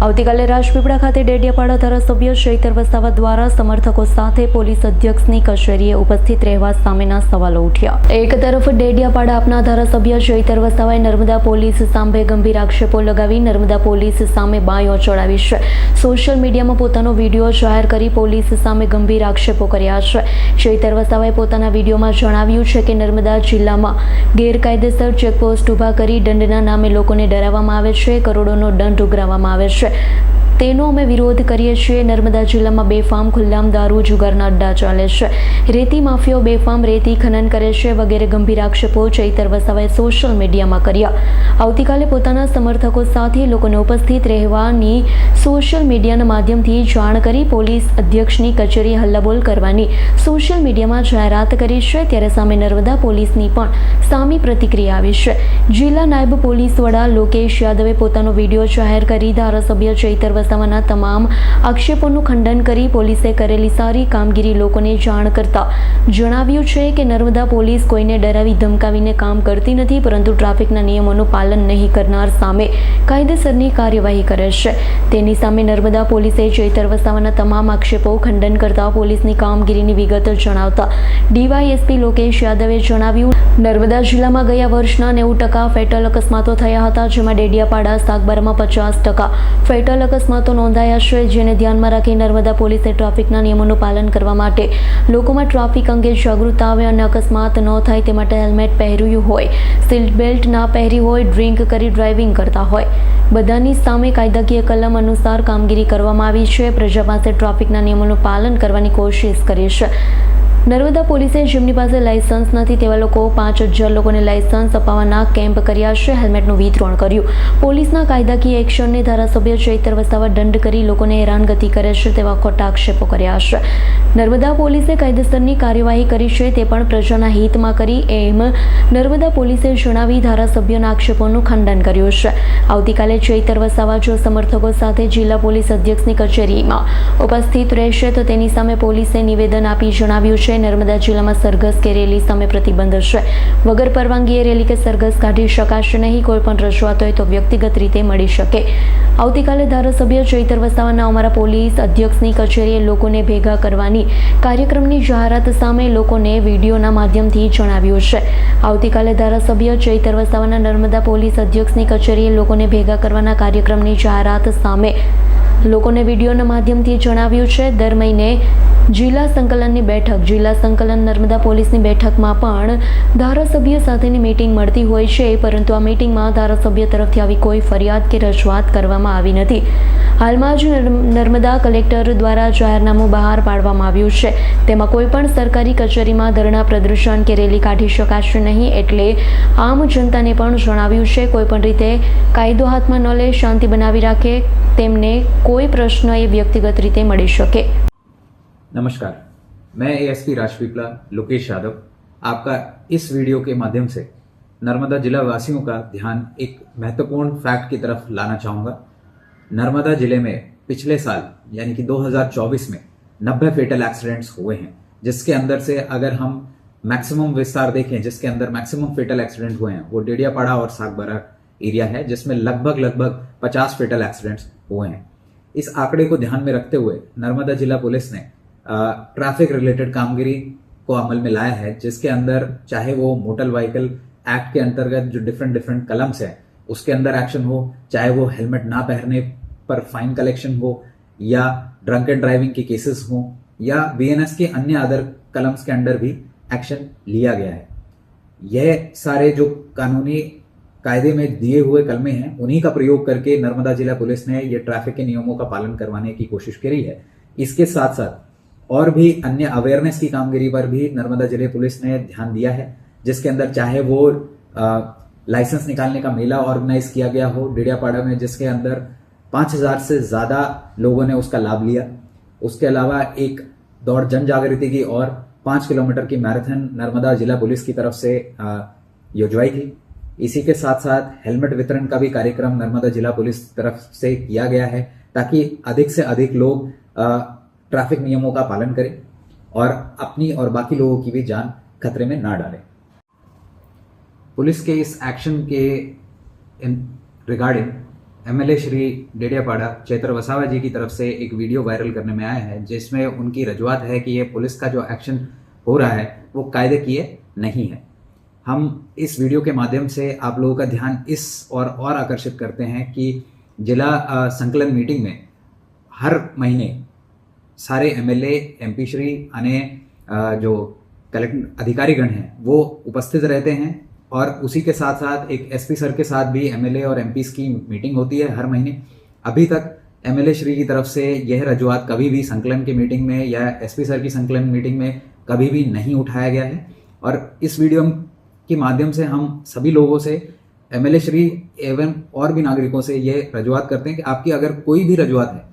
આવતીકાલે રાજપીપળા ખાતે ડેડિયાપાડા ધારાસભ્ય ચૈતર વસાવા દ્વારા સમર્થકો સાથે પોલીસ અધ્યક્ષની કચેરીએ ઉપસ્થિત રહેવા સામેના સવાલો ઉઠ્યા। એક તરફ ડેડિયાપાડા આપના ધારાસભ્ય ચૈતર વસાવાએ નર્મદા પોલીસ સામે ગંભીર આક્ષેપો લગાવી નર્મદા પોલીસ સામે બાયો ચડાવી છે। સોશિયલ મીડિયામાં પોતાનો વિડીયો જાહેર કરી પોલીસ સામે ગંભીર આક્ષેપો કર્યા છે। ચૈતર વસાવાએ પોતાના વિડીયોમાં જણાવ્યું છે કે નર્મદા જિલ્લામાં ગેરકાયદેસર ચેકપોસ્ટ ઊભા કરી દંડના નામે લોકોને ડરાવવામાં આવે છે, કરોડોનો દંડ ઉઘરાવવામાં આવે છે। તેનો અમે વિરોધ કરીએ છીએ। નર્મદા જિલ્લામાં બેફામ ખુલ્લામ દારૂ જુગારના અડ્ડા ચાલે છે, રેતી માફિયાઓ બેફામ રેતી ખનન કરે છે વગેરે ગંભીર આક્ષેપો ચૈતર વસાવાએ સોશિયલ મીડિયામાં કર્યા। આવતીકાલે પોતાના સમર્થકો સાથે લોકોને ઉપસ્થિત રહેવાની સોશિયલ મીડિયાના માધ્યમથી જાણ કરી પોલીસ અધ્યક્ષની કચેરી હલ્લાબોલ કરવાની સોશિયલ મીડિયામાં જાહેરાત કરી છે। ત્યારે સામે નર્મદા પોલીસની પણ સામી પ્રતિક્રિયા આવી છે। જિલ્લા નાયબ પોલીસ વડા લોકેશ યાદવે પોતાનો વિડીયો જાહેર કરી ધારાસભ્ય ચૈતર વસાવાના તમામ આક્ષેપોનું ખંડન કરી પોલીસે કરેલી સારી કામગીરી લોકોને જાણ કરતા જણાવ્યું છે કે નર્મદા પોલીસ કોઈને ડરાવી ધમકાવીને કામ કરતી નથી, પરંતુ ટ્રાફિકના નિયમોનું પાલન નહીં કરનાર સામે કાયદેસરની કાર્યવાહી કરે છે। તેની સામે નર્મદા પોલીસે ચૈતર વસાવાના તમામ આક્ષેપો ખંડન કરતા પોલીસની કામગીરીની વિગત જણાવતા ડીવાયએસપી લોકેશ યાદવે જણાવ્યું, નર્મદા જિલ્લામાં ગયા વર્ષના 90% ફેટલ અકસ્માતો થયા હતા, જેમાં ડેડિયાપાડા સાગબારામાં 50% ફેટલ અકસ્માતો નોંધાયા છે, જેને ધ્યાનમાં રાખી નર્મદા પોલીસે ટ્રાફિકના નિયમોનું પાલન કરવા માટે લોકોમાં ટ્રાફિક અંગે જાગૃતતા આવે અને અકસ્માત ન થાય તે માટે હેલ્મેટ પહેર્યું હોય, સીટ બેલ્ટ ના પહેરી હોય, ડ્રિંક કરી ડ્રાઇવિંગ કરતા હોય, બધાની સામે કાયદાકીય કલમ અનુસાર કામગીરી કરવામાં આવી છે। પ્રજા પાસે ટ્રાફિકના નિયમોનું પાલન કરવાની કોશિશ કરી છે। નર્મદા પોલીસે જેમની પાસે લાયસન્સ નથી તેવા લોકો 5000 લોકોને લાયસન્સ અપાવવાના કેમ્પ કર્યા છે, હેલ્મેટનું વિતરણ કર્યું। પોલીસના કાયદાકીય એક્શનને ધારાસભ્ય ચૈતર વસાવા દંડ કરી લોકોને હેરાનગતિ કરે છે તેવા ખોટા આક્ષેપો કર્યા છે। નર્મદા પોલીસે કાયદેસરની કાર્યવાહી કરી છે તે પણ પ્રજાના હિતમાં કરી એમ નર્મદા પોલીસે જણાવી ધારાસભ્યોના આક્ષેપોનું ખંડન કર્યું છે। આવતીકાલે ચૈતર વસાવા જો સમર્થકો સાથે જિલ્લા પોલીસ અધ્યક્ષની કચેરીમાં ઉપસ્થિત રહેશે તો તેની સામે પોલીસે નિવેદન આપી જણાવ્યું છે, નર્મદા જિલ્લામાં સરઘસ કે રેલી સામે પ્રતિબંધ છે। વગર પરવાનગીએ રેલી કે સરઘસ કાઢી શકાશે નહીં। કોઈ પણ રજૂઆત હોય તો વ્યક્તિગત રીતે મળી શકે। આવતીકાલે ધારાસભ્ય ચૈતર વસાવાના અમારા પોલીસ અધ્યક્ષની કચેરીએ લોકોને ભેગા કરવાની કાર્યક્રમની જાહેરાત સામે લોકોને વિડીયોના માધ્યમથી જણાવ્યું છે। આવતીકાલે ધારાસભ્ય ચૈતર વસાવાના નર્મદા પોલીસ અધ્યક્ષની કચેરીએ લોકોને ભેગા કરવાના કાર્યક્રમની જાહેરાત સામે લોકોને વિડીયોના માધ્યમથી જણાવ્યું છે। દર મહિને જિલ્લા સંકલનની બેઠક જિલ્લા સંકલન નર્મદા પોલીસની બેઠકમાં પણ ધારાસભ્ય સાથેની મીટિંગ મળતી હોય છે, પરંતુ આ મીટિંગમાં ધારાસભ્ય તરફથી આવી કોઈ ફરિયાદ કે રજૂઆત કરવામાં આવી નથી। હાલમાં જ નર્મદા કલેક્ટર દ્વારા જાહેરનામું બહાર પાડવામાં આવ્યું છે, તેમાં કોઈ પણ સરકારી કચેરીમાં ધરણા પ્રદર્શન કે રેલી કાઢી શકાશે નહીં। એટલે આમ જનતાને પણ જણાવ્યું છે, કોઈ પણ રીતે કાયદો હાથમાં ન લે, શાંતિ બનાવી રાખે, તેમને કોઈ प्रश्न ये व्यक्तिगत रीते मળી શકે। नमस्कार, मैं एएसपी राजपीपला लोकेश यादव आपका इस वीडियो के माध्यम से नर्मदा जिला वासियों का ध्यान एक महत्वपूर्ण फैक्ट की तरफ लाना चाहूंगा। नर्मदा जिले में पिछले साल यानी कि 2024 में 90 फेटल एक्सीडेंट्स हुए हैं, जिसके अंदर से अगर हम मैक्सिमम विस्तार देखें, जिसके अंदर मैक्सिमम फेटल एक्सीडेंट हुए हैं वो डेडियापाड़ा और सागबारा एरिया है, जिसमें लगभग 50 फेटल एक्सीडेंट्स हुए हैं। इस आंकड़े को ध्यान में रखते हुए नर्मदा जिला पुलिस ने ट्रैफिक रिलेटेड कामगिरी को अमल में लाया है, जिसके अंदर चाहे वो मोटर व्हीकल एक्ट के अंतर्गत जो डिफरेंट कलम्स है उसके अंदर एक्शन हो, चाहे वो हेलमेट ना पहनने पर फाइन कलेक्शन हो, या ड्रंक एंड ड्राइविंग के केसेस हो, या बीएनएस के अन्य अदर कलम्स के अंदर भी एक्शन लिया गया है। यह सारे जो कानूनी कायदे में दिए हुए कलमे हैं उन्हीं का प्रयोग करके नर्मदा जिला पुलिस ने ये ट्रैफिक के नियमों का पालन करवाने की कोशिश करी है। इसके साथ साथ और भी अन्य अवेयरनेस की कामगिरी पर भी नर्मदा जिले पुलिस ने ध्यान दिया है, जिसके अंदर चाहे वो लाइसेंस निकालने का मेला ऑर्गेनाइज किया गया हो डेडियापाड़ा में, जिसके अंदर 5000 से ज्यादा लोगों ने उसका लाभ लिया। उसके अलावा एक दौड़ जन जागृति की और 5 किलोमीटर की मैराथन नर्मदा जिला पुलिस की तरफ से योजवाई थी। इसी के साथ साथ हेलमेट वितरण का भी कार्यक्रम नर्मदा जिला पुलिस तरफ से किया गया है, ताकि अधिक से अधिक लोग ट्रैफिक नियमों का पालन करें और अपनी और बाकी लोगों की भी जान खतरे में ना डालें। पुलिस के इस एक्शन के रिगार्डिंग एमएलए श्री डेडियापाड़ा चैतर वसावा जी की तरफ से एक वीडियो वायरल करने में आया है, जिसमें उनकी रजूआत है कि ये पुलिस का जो एक्शन हो रहा है वो कायदे किए नहीं है। हम इस वीडियो के माध्यम से आप लोगों का ध्यान इस और आकर्षित करते हैं कि जिला संकलन मीटिंग में हर महीने सारे एमएलए एमपी श्री अने जो कलेक्टर अधिकारीगण हैं वो उपस्थित रहते हैं और उसी के साथ साथ एक एसपी सर के साथ भी एमएलए और एमपीस की मीटिंग होती है हर महीने। अभी तक एमएलए श्री की तरफ से यह रजूआत कभी भी संकलन की मीटिंग में या एसपी सर की संकलन मीटिंग में कभी भी नहीं उठाया गया है। और इस वीडियो के माध्यम से हम सभी लोगों से, एमएलए श्री एवं और भी नागरिकों से ये रजूआत करते हैं कि आपकी अगर कोई भी रजूआत है,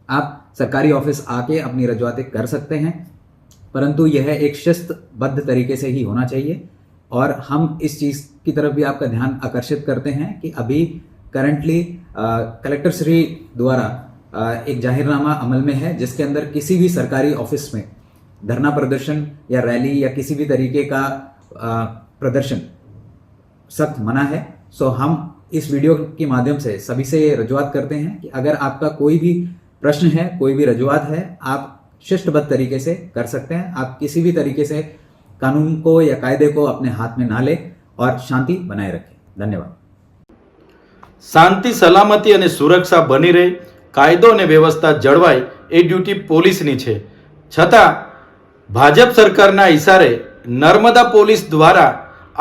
आप सरकारी ऑफिस आके अपनी रजूआतें कर सकते हैं, परंतु यह एक शिस्तबद्ध तरीके से ही होना चाहिए। और हम इस चीज़ की तरफ भी आपका ध्यान आकर्षित करते हैं कि अभी करंटली कलेक्टर श्री द्वारा एक जाहिरनामा अमल में है, जिसके अंदर किसी भी सरकारी ऑफिस में धरना प्रदर्शन या रैली या किसी भी तरीके का प्रदर्शन सख्त मना है। सो हम इस वीडियो के माध्यम से सभी से ये रजूआत करते हैं कि अगर आपका कोई भी प्रश्न है, कोई भी रजूआत है, आप शिष्टबद्ध तरीके से कर सकते हैं। आप किसी भी तरीके से कानून को या कायदे को अपने हाथ में ना ले और शांति बनाए रखें। धन्यवाद। शांति सलामती અને સુરક્ષા બની રહે, કાયદો અને વ્યવસ્થા જળવાય એ ડ્યુટી પોલીસની છે। છતાં ભાજપ સરકારના ઇશારે નર્મદા પોલીસ દ્વારા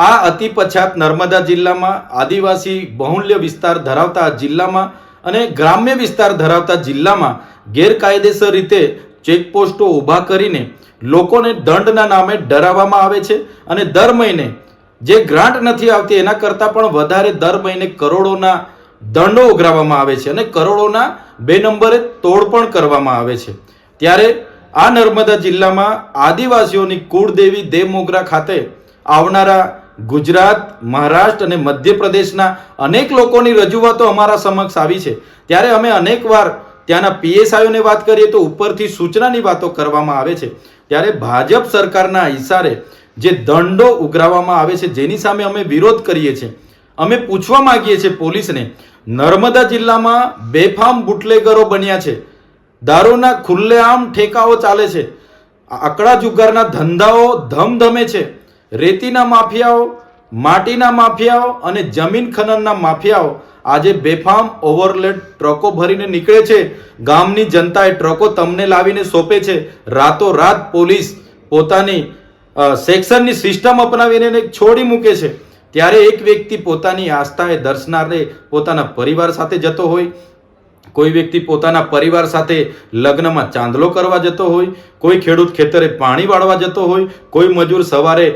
આ અતિ પછાત નર્મદા જિલ્લામાં આદિવાસી બહુલ્ય વિસ્તાર ધરાવતા જિલ્લામાં અને ગ્રામ્ય વિસ્તાર ધરાવતા જિલ્લામાં ગેરકાયદેસર રીતે ચેકપોસ્ટો ઊભા કરીને લોકોને દંડના નામે ડરાવવામાં આવે છે અને દર મહિને જે ગ્રાન્ટ નથી આવતી એના કરતાં પણ વધારે દર મહિને કરોડોના દંડો ઉઘરાવવામાં આવે છે અને કરોડોના 2 નંબરે તોડ પણ કરવામાં આવે છે। ત્યારે આ નર્મદા જિલ્લામાં આદિવાસીઓની કુળદેવી દેવમોગરા ખાતે આવનારા ગુજરાત, મહારાષ્ટ્ર અને મધ્યપ્રદેશના અનેક લોકોની રજૂઆતો અમારા સમક્ષ આવી છે। ત્યારે અમે અનેકવાર ત્યાંના પીએસઆઈઓને વાત કરીએ તો ઉપરથી સૂચનાની વાતો કરવામાં આવે છે। ત્યારે ભાજપ સરકારના ઇશારે જે દંડો ઉઘરાવવામાં આવે છે, જેની સામે અમે વિરોધ કરીએ છીએ। અમે પૂછવા માંગીએ છીએ પોલીસને, નર્મદા જિલ્લામાં બેફામ બુટલેગરો બન્યા છે, દારૂના ખુલ્લેઆમ ઠેકાઓ ચાલે છે, આકડા જુગારના ધંધાઓ ધમધમે છે, રેતીના માફિયાઓ, માટીના માફિયાઓ અને જમીન ખનનના માફિયાઓ આજે બેફામ ઓવરલોડ ટ્રકો ભરીને નીકળે છે। ગામની જનતાએ ટ્રકો તમને લાવીને સોંપે છે। રાતોરાત પોલીસ પોતાની સેક્શનની સિસ્ટમ અપનાવીને છોડી મૂકે છે। ત્યારે એક વ્યક્તિ પોતાની આસ્થાએ દર્શનાર્થે પોતાના પરિવાર સાથે જતો હોય, કોઈ વ્યક્તિ પોતાના પરિવાર સાથે લગ્નમાં ચાંદલો કરવા જતો હોય, કોઈ ખેડૂત ખેતરે પાણી વાળવા જતો હોય, કોઈ મજૂર સવારે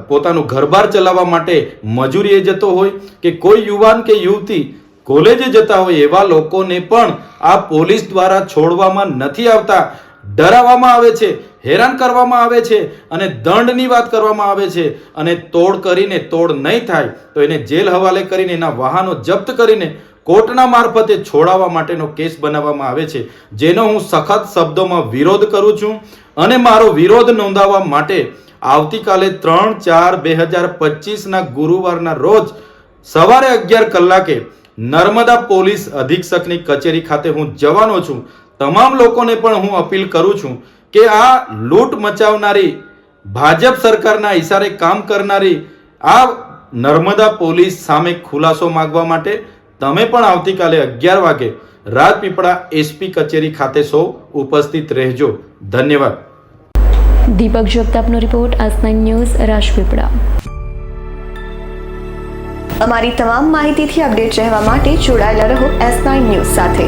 પોતાનું ઘરબાર ચલાવવા માટે મજૂરીએ જતો હોય કે કોઈ યુવાન કે યુવતી કોલેજે જતા હોય, એવા લોકોને પણ આ પોલીસ દ્વારા છોડવામાં નથી આવતા, ડરાવવામાં આવે છે, હેરાન કરવામાં આવે છે અને દંડની વાત કરવામાં આવે છે। અને તોડ કરીને તોડ નહીં થાય તો એને જેલ હવાલે કરીને એના વાહનો જપ્ત કરીને કોર્ટના મારફતે છોડાવવા માટેનો કેસ બનાવવામાં આવે છે, જેનો હું સખત શબ્દોમાં વિરોધ કરું છું। અને મારો વિરોધ નોંધાવવા માટે આવતીકાલે 3/4/2025 ગુરુવારના રોજ સવારે 11 કલાકે નર્મદા પોલીસ અધિક્ષકની કચેરી ખાતે હું જવાનો છું। તમામ લોકોને પણ હું અપીલ કરું છું કે આ લૂંટ મચાવનારી, ભાજપ સરકારના ઇશારે કામ કરનારી આ નર્મદા પોલીસ સામે ખુલાસો માંગવા માટે તમે પણ આવતીકાલે 11 વાગે રાજપીપળા એસપી કચેરી ખાતે સૌ ઉપસ્થિત રહેજો। ધન્યવાદ। દીપક જગતાપનો રિપોર્ટ, આજ9 ન્યૂઝ, રાજપીપળા। અમારી તમામ માહિતીથી અપડેટ રહેવા માટે જોડાયેલા રહો S9 ન્યૂઝ સાથે।